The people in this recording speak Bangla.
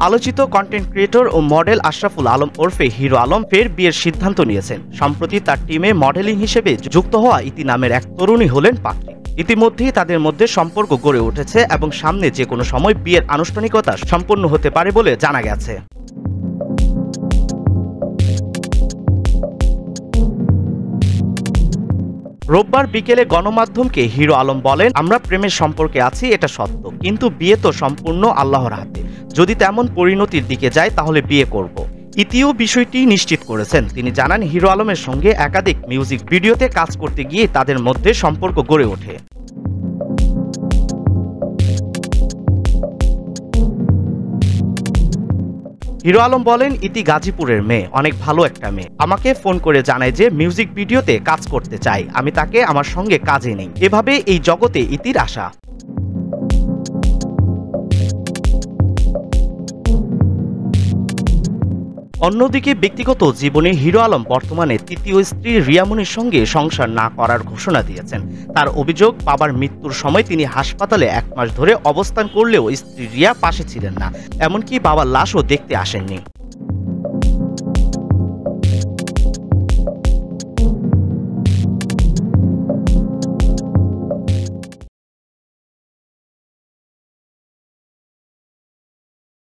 আলোচিত কন্টেন্ট ক্রিয়েটর ও মডেল আশরাফুল আলম ওরফে হিরো আলম ফের বিয়ের সিদ্ধান্ত নিয়েছেন। সম্প্রতি তার টিমে মডেলিং হিসেবে যুক্ত হওয়া ইতি নামের এক তরুণী হলেন পাত্রী। ইতিমধ্যেই তাদের মধ্যে সম্পর্ক গড়ে উঠেছে এবং সামনে যে কোনো সময় বিয়ের আনুষ্ঠানিকতা সম্পন্ন হতে পারে বলে জানা গেছে। রোববার বিকেলে গণমাধ্যমকে হিরো আলম বলেন, আমরা প্রেমের সম্পর্কে আছি, এটা সত্য, কিন্তু বিয়ে তো সম্পূর্ণ আল্লাহর হাতে। যদি তেমন পরিণতির দিকে যায় তাহলে বিয়ে করব। ইতিও বিষয়টি নিশ্চিত করেছেন। তিনি জানান, হিরো আলমের সঙ্গে একাধিক মিউজিক ভিডিওতে কাজ করতে গিয়ে তাদের মধ্যে সম্পর্ক গড়ে ওঠে। হিরো আলম বলেন, ইতি গাজীপুরের মেয়ে, অনেক ভালো একটা মেয়ে। আমাকে ফোন করে জানায় যে মিউজিক ভিডিওতে কাজ করতে চাই। আমি তাকে আমার সঙ্গে কাজে নেই। এভাবে এই জগতে ইতির আশা। অন্যদিকে ব্যক্তিগত জীবনে হিরো আলম বর্তমানে তৃতীয় স্ত্রী রিয়ামনির সঙ্গে সংসার না করার ঘোষণা দিয়েছেন। তার অভিযোগ, বাবার মৃত্যুর সময় তিনি হাসপাতালে 1 মাস ধরে অবস্থান করলেও স্ত্রী রিয়া পাশে ছিলেন না, এমনকি বাবার লাশও দেখতে আসেননি।